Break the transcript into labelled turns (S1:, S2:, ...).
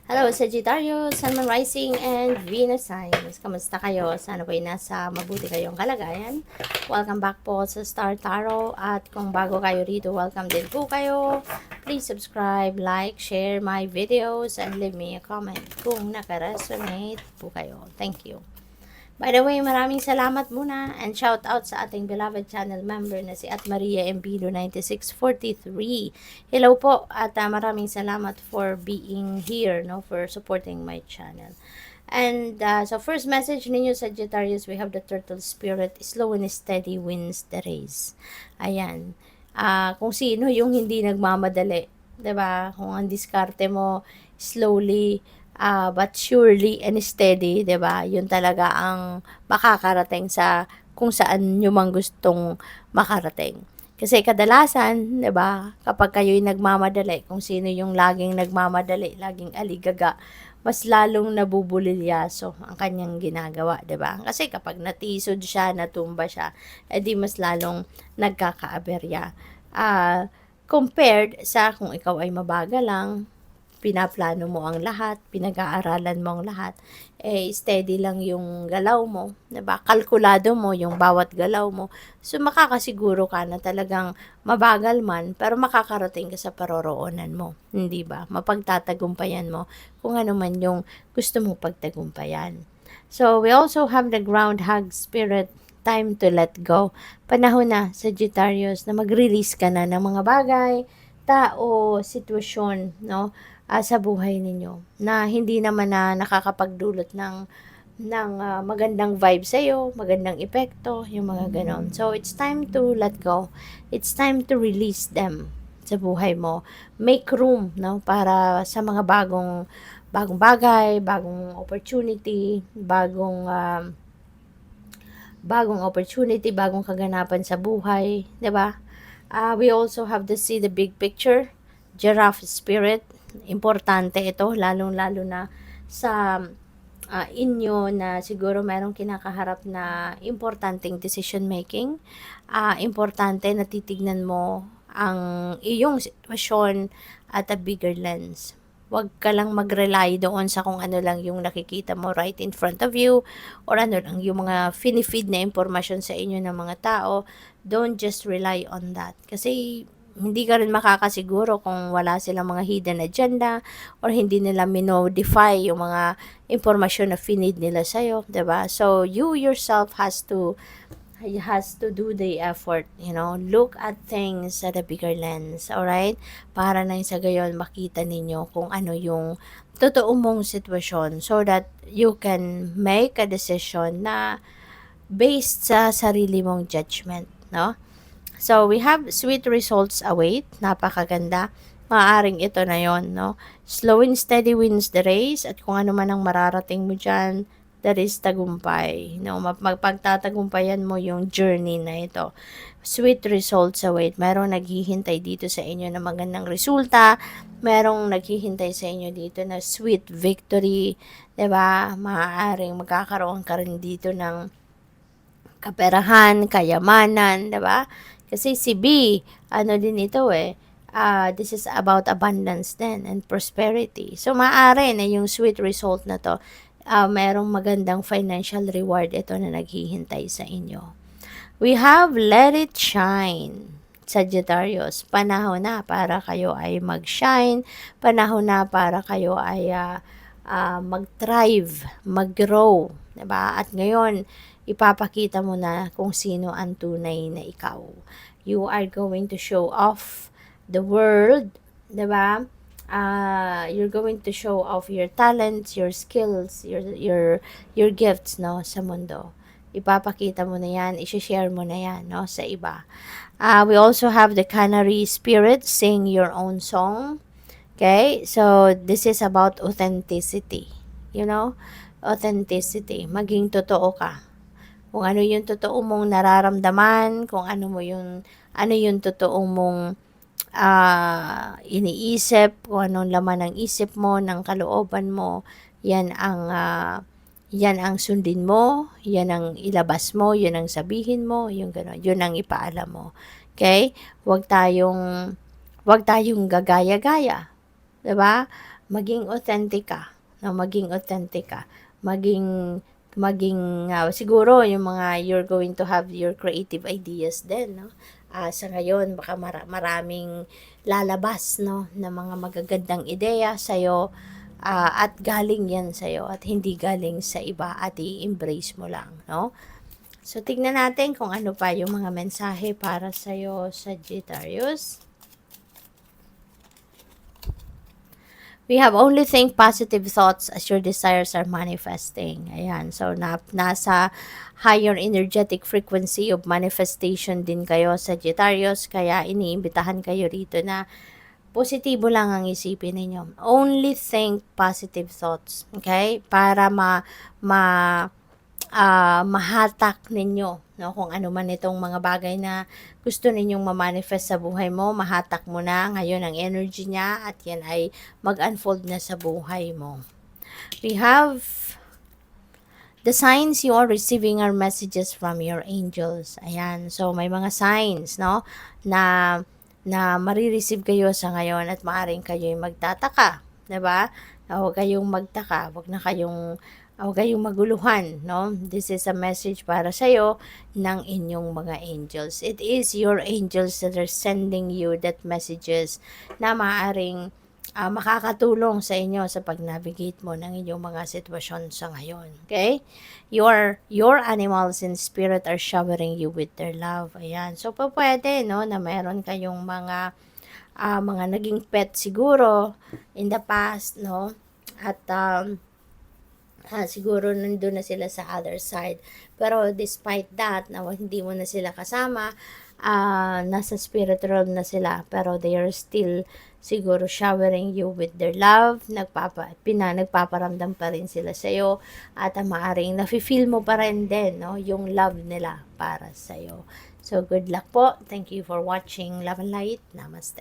S1: Hello, Sagittarius, Sun, Moon Rising, and Venus signs. Kamusta kayo? Sana po'y nasa mabuti kayong kalagayan. Welcome back po sa Star Tarot. At kung bago kayo rito, welcome din po kayo. Please subscribe, like, share my videos, and leave me a comment kung nakaresonate po kayo. Thank you. By the way, maraming salamat muna and shout out sa ating beloved channel member na si At Maria Embido 9643. Hello po at maraming salamat for being here, no, for supporting my channel. And so first message ninyo Sagittarius, we have the turtle spirit, slow and steady wins the race. Ayan. Kung sino yung hindi nagmamadali, 'di ba? Kung ang diskarte mo slowly but surely and steady, 'di ba? Yun talaga ang makakarating sa kung saan nyo mang gustong makarating. Kasi kadalasan, 'di ba, kapag kayo'y nagmamadali, kung sino yung laging nagmamadali, laging aligaga, mas lalong nabubulilyaso ang kanyang ginagawa, 'di ba? Kasi kapag natisod siya, natumba siya, edi mas lalong nagkakaaberya. Compared sa kung ikaw ay mabagal lang, pinaplano mo ang lahat, pinag-aaralan mo ang lahat, steady lang yung galaw mo, 'di ba? Kalkulado mo yung bawat galaw mo. So makakasiguro ka na talagang mabagal man, pero makakarating ka sa paroroonan mo, hindi ba? Mapagtatagumpayan mo kung ano man yung gusto mo pagtagumpayan. So we also have the groundhog spirit, time to let go. Panahon na, Sagittarius, na mag-release ka na ng mga bagay, tao, sitwasyon, no? Sa buhay ninyo na hindi naman na nakakapagdulot ng magandang vibe sa iyo, magandang epekto, yung mga ganon. So it's time to let go. It's time to release them sa buhay mo. Make room, no, para sa mga bagong bagay, bagong opportunity, bagong opportunity, bagong kaganapan sa buhay, 'di ba? We also have to see the big picture. Giraffe spirit, importante ito, lalong-lalo na sa inyo na siguro merong kinakaharap na importanteng decision making. Importante na titignan mo ang iyong sitwasyon at a bigger lens. Huwag ka lang mag-rely doon sa kung ano lang yung nakikita mo right in front of you or ano lang yung mga finifeed na impormasyon sa inyo ng mga tao. Don't just rely on that. Kasi hindi ka rin makakasiguro kung wala silang mga hidden agenda or hindi nila minodify yung mga impormasyon na finid nila sa'yo, 'di ba? So, you yourself has to do the effort, look at things at a bigger lens, alright? Para na sa gayon makita ninyo kung ano yung totoo mong sitwasyon so that you can make a decision na based sa sarili mong judgment, no? So, we have sweet results await. Napakaganda. Maaring ito na yon, no? Slow and steady wins the race at kung ano man ang mararating mo dyan, that is tagumpay. No? Magpagtatagumpayan mo yung journey na ito. Sweet results await. Merong naghihintay dito sa inyo na magandang resulta. Merong naghihintay sa inyo dito na sweet victory. 'Di ba? Maaaring magkakaroon ka rin dito ng kaperahan, kayamanan, 'di ba? Kasi si B, ano din ito this is about abundance din and prosperity. So, maaari na yung sweet result na to, merong magandang financial reward ito na naghihintay sa inyo. We have let it shine. Sagittarius, panahon na para kayo ay mag-shine, panahon na para kayo ay mag-thrive, mag-grow, 'di ba? At ngayon, ipapakita mo na kung sino ang tunay na ikaw. You are going to show off the world, 'di ba? You're going to show off your talents, your skills, your gifts, no, sa mundo. Ipapakita mo na 'yan, i-share mo na 'yan, no, sa iba. We also have the canary spirit, sing your own song. Okay? So this is about authenticity. Authenticity, maging totoo ka. Kung ano yung totoo mong nararamdaman, kung ano yung totoo mong iniisip, kung anong laman ng isip mo, ng kalooban mo, yan ang sundin mo, yan ang ilabas mo, yan ang sabihin mo, yung gano'n, yun ang ipaalam mo. Okay? Huwag tayong gagaya-gaya, 'di ba? maging authentic ka, no? Maging authentic ka. Siguro yung mga you're going to have your creative ideas din, no? Sa ngayon baka maraming lalabas, no, na mga magagandang ideya sa'yo, at galing yan sa'yo at hindi galing sa iba at i-embrace mo lang, no? So tignan natin kung ano pa yung mga mensahe para sa'yo, Sagittarius. We have only think positive thoughts as your desires are manifesting. Ayan. So, nasa higher energetic frequency of manifestation din kayo, Sagittarius. Kaya, iniimbitahan kayo rito na positibo lang ang isipin ninyo. Only think positive thoughts. Okay? Para mahatak ninyo, no, kung ano man itong mga bagay na gusto ninyong ma-manifest sa buhay mo, mahatak mo na ngayon ang energy niya at yan ay mag-unfold na sa buhay mo. We have the signs you are receiving are messages from your angels. Ayan, so may mga signs, no, na marireceive kayo sa ngayon at maaring kayo'y magtataka, 'di ba? Huwag kayong magtaka, huwag kayong maguluhan, no? This is a message para sa iyo ng inyong mga angels. It is your angels that are sending you that messages na maaaring makakatulong sa inyo sa pag-navigate mo ng inyong mga sitwasyon sa ngayon. Okay? Your animals in spirit are showering you with their love. Ayan. So, pwede, no, na meron kayong mga naging pet siguro in the past, no? At siguro nandun na sila sa other side. Pero despite that, na hindi mo na sila kasama, nasa spirit realm na sila, pero they are still siguro showering you with their love, nagpaparamdam pa rin sila sa'yo, at maaring nafe-feel mo pa rin din, no, yung love nila para sa'yo. So, good luck po. Thank you for watching. Love and light. Namaste.